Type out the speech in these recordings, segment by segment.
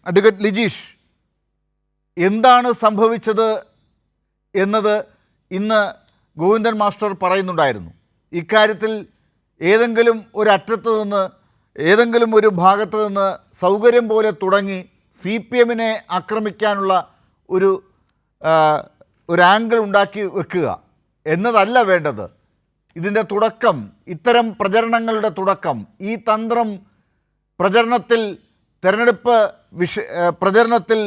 Advocate Lijeesh, എന്താണ് സംഭവിച്ചത് എന്നത് ഇന്ന് ഗോവിന്ദൻ മാസ്റ്റർ പറയുന്നുണ്ടായിരുന്നു. ഇക്കാര്യത്തിൽ ഏതെങ്കിലും ഒരു അറ്റത്ത് നിന്ന്, ഏതെങ്കിലും ഒരു ഭാഗത്ത് നിന്ന് സൗകര്യം പോലെ തുടങ്ങി CPM ആക്രമിക്കാനുള്ള ഒരു ആംഗിൾ ഉണ്ടാക്കി വെക്കുക എന്നതല്ല വേണ്ടത്. ഇതിൻ്റെ തുടക്കം, ഇത്തരം പ്രചരണങ്ങളുടെ തുടക്കം, ഈ തന്ത്രം പ്രചരണത്തിൽ, തെരഞ്ഞെടുപ്പ് പ്രചരണത്തിൽ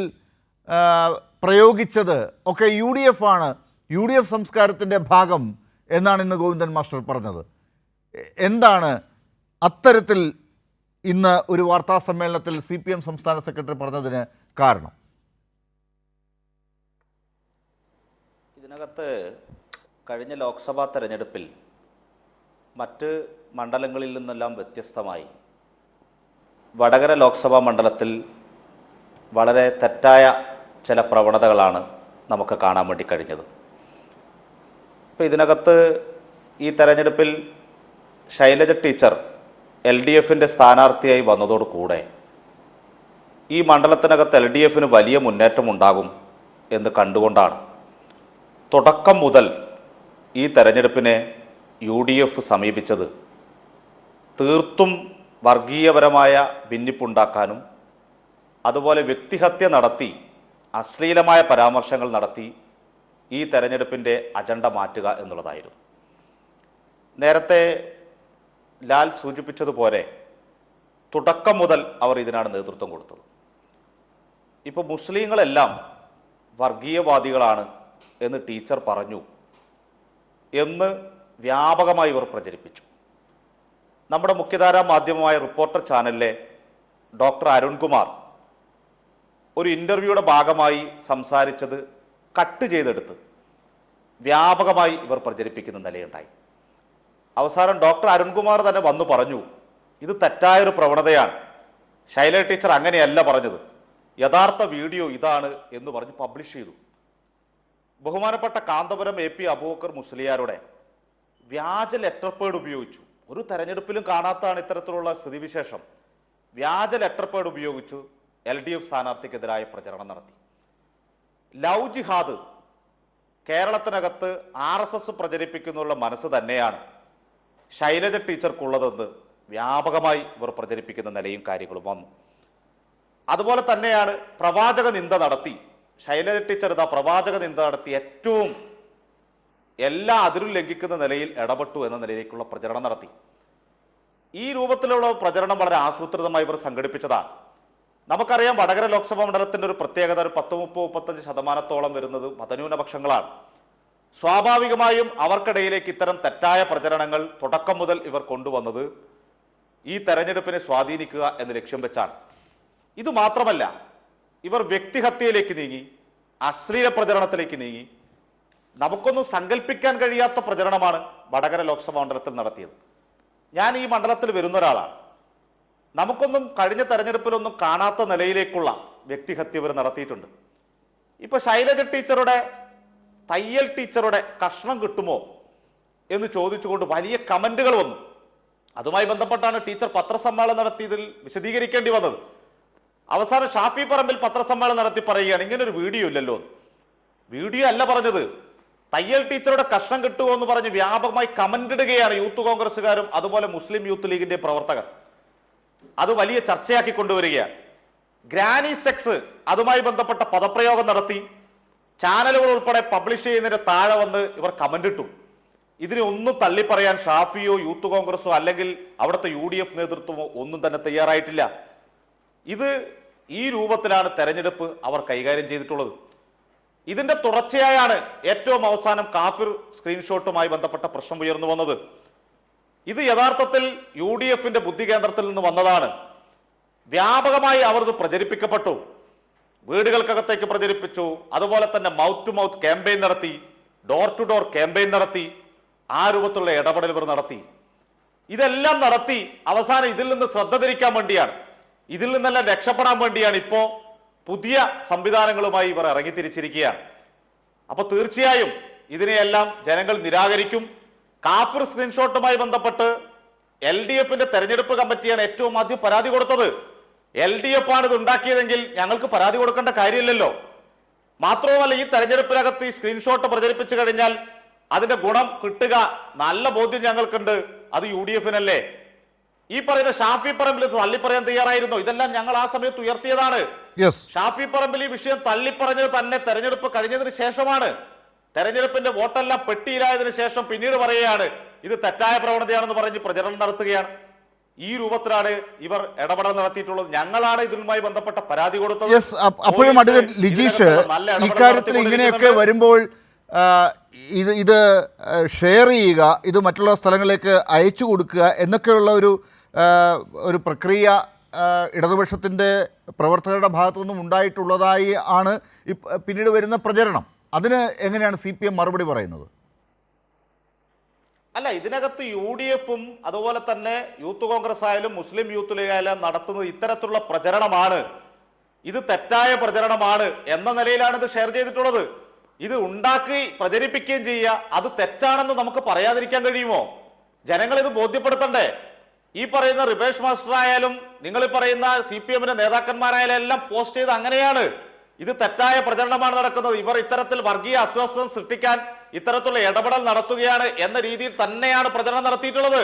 പ്രയോഗിച്ചത് ഒക്കെ UDF ആണ്, UDF സംസ്കാരത്തിൻ്റെ ഭാഗം എന്നാണ് ഇന്ന് ഗോവിന്ദൻ മാസ്റ്റർ പറഞ്ഞത്. എന്താണ് അത്തരത്തിൽ ഇന്ന് ഒരു വാർത്താ സമ്മേളനത്തിൽ CPM സംസ്ഥാന സെക്രട്ടറി പറഞ്ഞതിന് കാരണം? ഇതിനകത്ത് കഴിഞ്ഞ ലോക്സഭാ തെരഞ്ഞെടുപ്പിൽ മറ്റ് മണ്ഡലങ്ങളിൽ നിന്നെല്ലാം വ്യത്യസ്തമായി വടകര ലോക്സഭാ മണ്ഡലത്തിൽ വളരെ തെറ്റായ ചില പ്രവണതകളാണ് നമുക്ക് കാണാൻ വേണ്ടി കഴിഞ്ഞത്. ഇപ്പോൾ ഇതിനകത്ത് ഈ തെരഞ്ഞെടുപ്പിൽ ശൈലജ ടീച്ചർ LDFൻ്റെ സ്ഥാനാർത്ഥിയായി വന്നതോടുകൂടെ ഈ മണ്ഡലത്തിനകത്ത് LDFന് വലിയ മുന്നേറ്റമുണ്ടാകും എന്ന് കണ്ടുകൊണ്ടാണ് തുടക്കം മുതൽ ഈ തെരഞ്ഞെടുപ്പിനെ UDF സമീപിച്ചത്. തീർത്തും വർഗീയപരമായ ഭിന്നിപ്പുണ്ടാക്കാനും അതുപോലെ വ്യക്തിഹത്യ നടത്തി അശ്ലീലമായ പരാമർശങ്ങൾ നടത്തി ഈ തെരഞ്ഞെടുപ്പിൻ്റെ അജണ്ട മാറ്റുക എന്നുള്ളതായിരുന്നു. നേരത്തെ ലാൽ സൂചിപ്പിച്ചതുപോലെ തുടക്കം മുതൽ അവർ ഇതിനാണ് നേതൃത്വം കൊടുത്തത്. ഇപ്പോൾ മുസ്ലിങ്ങളെല്ലാം വർഗീയവാദികളാണ് എന്ന് ടീച്ചർ പറഞ്ഞു എന്ന് വ്യാപകമായി ഇവർ പ്രചരിപ്പിച്ചു. നമ്മുടെ മുഖ്യധാരാ മാധ്യമമായ റിപ്പോർട്ടർ ചാനലിലെ ഡോക്ടർ അരുൺകുമാർ ഒരു ഇൻ്റർവ്യൂയുടെ ഭാഗമായി സംസാരിച്ചത് കട്ട് ചെയ്തെടുത്ത് വ്യാപകമായി ഇവർ പ്രചരിപ്പിക്കുന്ന നിലയുണ്ടായി. അവസാനം ഡോക്ടർ അരുൺകുമാർ തന്നെ വന്നു പറഞ്ഞു, ഇത് തെറ്റായൊരു പ്രവണതയാണ്, ശൈലജ ടീച്ചർ അങ്ങനെയല്ല പറഞ്ഞത്, യഥാർത്ഥ വീഡിയോ ഇതാണ് എന്ന് പറഞ്ഞ് പബ്ലിഷ് ചെയ്തു. ബഹുമാനപ്പെട്ട കാന്തപുരം AP അബൂബക്കർ മുസ്ലിയാരുടെ വ്യാജ ലെറ്റർ പേഡ് ഉപയോഗിച്ചു. ഒരു തെരഞ്ഞെടുപ്പിലും കാണാത്തതാണ് ഇത്തരത്തിലുള്ള സ്ഥിതിവിശേഷം. വ്യാജ ലെറ്റർ പേഡ് ഉപയോഗിച്ചു LDF സ്ഥാനാർത്ഥിക്കെതിരായ പ്രചരണം നടത്തി. ലവ് ജിഹാദ് കേരളത്തിനകത്ത് RSS പ്രചരിപ്പിക്കുന്നുള്ള മനസ്സ് തന്നെയാണ് ശൈലജ ടീച്ചർക്കുള്ളതെന്ന് വ്യാപകമായി ഇവർ പ്രചരിപ്പിക്കുന്ന നിലയും കാര്യങ്ങളും വന്നു. അതുപോലെ തന്നെയാണ് പ്രവാചക നിന്ദ നടത്തി ശൈലജ ടീച്ചർ പ്രവാചക നിന്ദ നടത്തി ഏറ്റവും എല്ലാ അതിരും ലംഘിക്കുന്ന നിലയിൽ ഇടപെട്ടു എന്ന നിലയിലേക്കുള്ള പ്രചരണം നടത്തി. ഈ രൂപത്തിലുള്ള പ്രചരണം വളരെ ആസൂത്രിതമായി ഇവർ സംഘടിപ്പിച്ചതാണ്. നമുക്കറിയാം, വടകര ലോക്സഭാ മണ്ഡലത്തിൻ്റെ ഒരു പ്രത്യേകത, ഒരു 30-35% വരുന്നത് മതന്യൂനപക്ഷങ്ങളാണ്. സ്വാഭാവികമായും അവർക്കിടയിലേക്ക് ഇത്തരം തെറ്റായ പ്രചരണങ്ങൾ തുടക്കം മുതൽ ഇവർ കൊണ്ടുവന്നത് ഈ തെരഞ്ഞെടുപ്പിനെ സ്വാധീനിക്കുക എന്ന് ലക്ഷ്യം വെച്ചാണ്. ഇതുമാത്രമല്ല, ഇവർ വ്യക്തിഹത്യയിലേക്ക് നീങ്ങി, അശ്ലീല പ്രചരണത്തിലേക്ക് നീങ്ങി. നമുക്കൊന്നും സങ്കല്പിക്കാൻ കഴിയാത്ത പ്രചരണമാണ് വടകര ലോക്സഭാ മണ്ഡലത്തിൽ നടത്തിയത്. ഞാൻ ഈ മണ്ഡലത്തിൽ വരുന്ന ഒരാളാണ്. നമുക്കൊന്നും കഴിഞ്ഞ തെരഞ്ഞെടുപ്പിലൊന്നും കാണാത്ത നിലയിലേക്കുള്ള വ്യക്തിഹത്യ ഇവർ നടത്തിയിട്ടുണ്ട്. ഇപ്പൊ ശൈലജ ടീച്ചറുടെ, തയ്യൽ ടീച്ചറുടെ കഷ്ണം കിട്ടുമോ എന്ന് ചോദിച്ചുകൊണ്ട് വലിയ കമന്റുകൾ വന്നു. അതുമായി ബന്ധപ്പെട്ടാണ് ടീച്ചർ പത്രസമ്മേളനം നടത്തിയതിൽ വിശദീകരിക്കേണ്ടി വന്നത്. അവസാനം ഷാഫി പറമ്പിൽ പത്രസമ്മേളനം നടത്തി പറയുകയാണ്, ഇങ്ങനൊരു വീഡിയോ ഇല്ലല്ലോ. വീഡിയോ അല്ല പറഞ്ഞത്, തയ്യൽ ടീച്ചറുടെ കഷ്ണം കിട്ടുമോ എന്ന് പറഞ്ഞ് വ്യാപകമായി കമന്റ് ഇടുകയാണ് യൂത്ത് കോൺഗ്രസ്സുകാരും അതുപോലെ മുസ്ലിം യൂത്ത് ലീഗിന്റെ പ്രവർത്തകർ. അത് വലിയ ചർച്ചയാക്കി കൊണ്ടുവരികയാണ്. ഗ്രാനി സെക്സ്, അതുമായി ബന്ധപ്പെട്ട പദപ്രയോഗം നടത്തി ചാനലുകൾ ഉൾപ്പെടെ പബ്ലിഷ് ചെയ്യുന്നതിന്റെ താഴെ വന്ന് ഇവർ കമന്റ് ഇട്ടു. ഇതിനെ ഒന്നും തള്ളിപ്പറയാൻ ഷാഫിയോ യൂത്ത് കോൺഗ്രസോ അല്ലെങ്കിൽ അവിടുത്തെ UDF നേതൃത്വമോ ഒന്നും തന്നെ തയ്യാറായിട്ടില്ല. ഇത് ഈ രൂപത്തിലാണ് തെരഞ്ഞെടുപ്പ് അവർ കൈകാര്യം ചെയ്തിട്ടുള്ളത്. ഇതിന്റെ തുടർച്ചയായാണ് ഏറ്റവും അവസാനം കാഫിർ സ്ക്രീൻഷോട്ടുമായി ബന്ധപ്പെട്ട പ്രശ്നം ഉയർന്നു വന്നത്. ഇത് യഥാർത്ഥത്തിൽ UDFന്റെ ബുദ്ധി കേന്ദ്രത്തിൽ നിന്ന് വന്നതാണ്. വ്യാപകമായി അവർ ഇത് പ്രചരിപ്പിക്കപ്പെട്ടു. വീടുകൾക്കകത്തേക്ക് പ്രചരിപ്പിച്ചു. അതുപോലെ തന്നെ മൗത്ത് ടു മൗത്ത് ക്യാമ്പയിൻ നടത്തി, ഡോർ ടു ഡോർ ക്യാമ്പയിൻ നടത്തി, ആ രൂപത്തിലുള്ള ഇടപെടൽ ഇവർ നടത്തി. ഇതെല്ലാം നടത്തി അവസാനം ഇതിൽ നിന്ന് ശ്രദ്ധ തിരിക്കാൻ വേണ്ടിയാണ്, ഇതിൽ നിന്നെല്ലാം രക്ഷപ്പെടാൻ വേണ്ടിയാണ് ഇപ്പോൾ പുതിയ സംവിധാനങ്ങളുമായി ഇവർ ഇറങ്ങിത്തിരിച്ചിരിക്കുകയാണ്. അപ്പോൾ തീർച്ചയായും ഇതിനെയെല്ലാം ജനങ്ങൾ നിരാകരിക്കും. കാഫിർ സ്ക്രീൻഷോട്ടുമായി ബന്ധപ്പെട്ട് LDFന്റെ തെരഞ്ഞെടുപ്പ് കമ്മിറ്റിയാണ് ഏറ്റവും ആദ്യം പരാതി കൊടുത്തത്. LDF ആണ് ഇത് ഉണ്ടാക്കിയതെങ്കിൽ ഞങ്ങൾക്ക് പരാതി കൊടുക്കേണ്ട കാര്യമില്ലല്ലോ. മാത്രവുമല്ല, ഈ തെരഞ്ഞെടുപ്പിനകത്ത് ഈ സ്ക്രീൻഷോട്ട് പ്രചരിപ്പിച്ചു കഴിഞ്ഞാൽ അതിന്റെ ഗുണം കിട്ടുക നല്ല ബോധ്യം ഞങ്ങൾക്കുണ്ട്. അത് UDF-നല്ലേ? ഈ പറയുന്ന ഷാഫി പറമ്പിൽ ഇത് തള്ളിപ്പറയാൻ തയ്യാറായിരുന്നു. ഇതെല്ലാം ഞങ്ങൾ ആ സമയത്ത് ഉയർത്തിയതാണ്. ഷാഫി പറമ്പിൽ ഈ വിഷയം തള്ളിപ്പറഞ്ഞത് തന്നെ തെരഞ്ഞെടുപ്പ് കഴിഞ്ഞതിന് ശേഷമാണ്. തെരഞ്ഞെടുപ്പിന്റെ വോട്ടെല്ലാം പെട്ടിയിലായതിനു ശേഷം പിന്നീട് പറയുകയാണ് ഇത് തെറ്റായ പ്രവണതയാണെന്ന് പറഞ്ഞ് പ്രചരണം നടത്തുകയാണ്. ഈ രൂപത്തിലാണ് ഇവർ ഇടപെടൽ നടത്തിയിട്ടുള്ളത്. ഞങ്ങളാണ് ഇതിനുമായി ബന്ധപ്പെട്ട പരാതി കൊടുത്തത്. അപ്പോഴും അഡ്വക്കേറ്റ് ലിജീഷ്, ഇക്കാര്യത്തിൽ ഇങ്ങനെയൊക്കെ വരുമ്പോൾ ഇത് ഷെയർ ചെയ്യുക, ഇത് മറ്റുള്ള സ്ഥലങ്ങളിലേക്ക് അയച്ചു കൊടുക്കുക എന്നൊക്കെയുള്ള ഒരു പ്രക്രിയ ഇടതുപക്ഷത്തിൻ്റെ പ്രവർത്തകരുടെ ഭാഗത്തുനിന്നും ഉണ്ടായിട്ടുള്ളതായി ആണ് പിന്നീട് വരുന്ന പ്രചരണം. അതിന് എങ്ങനെയാണ് CPM മറുപടി പറയുന്നത്? അല്ല, ഇതിനകത്ത് UDF-ഉം അതുപോലെ തന്നെ യൂത്ത് കോൺഗ്രസ് ആയാലും മുസ്ലിം യൂത്ത് ലീഗ് ആയാലും നടത്തുന്നത് ഇത്തരത്തിലുള്ള പ്രചരണമാണ്. ഇത് തെറ്റായ പ്രചരണമാണ് എന്ന നിലയിലാണ് ഇത് ഷെയർ ചെയ്തിട്ടുള്ളത്. ഇത് ഉണ്ടാക്കി പ്രചരിപ്പിക്കുകയും ചെയ്യുക, അത് തെറ്റാണെന്ന് നമുക്ക് പറയാതിരിക്കാൻ കഴിയുമോ? ജനങ്ങൾ ഇത് ബോധ്യപ്പെടുത്തണ്ടേ? ഈ പറയുന്ന റിബേഷ് മാസ്റ്റർ ആയാലും നിങ്ങൾ ഈ പറയുന്ന CPM-ന്റെ നേതാക്കന്മാരായാലും എല്ലാം പോസ്റ്റ് ചെയ്ത് അങ്ങനെയാണ്. ഇത് തെറ്റായ പ്രചരണമാണ് നടക്കുന്നത്. ഇവർ ഇത്തരത്തിൽ വർഗീയ അസ്വസ്ഥത സൃഷ്ടിക്കാൻ ഇത്തരത്തിലുള്ള ഇടപെടൽ നടത്തുകയാണ് എന്ന രീതിയിൽ തന്നെയാണ് പ്രചരണം നടത്തിയിട്ടുള്ളത്.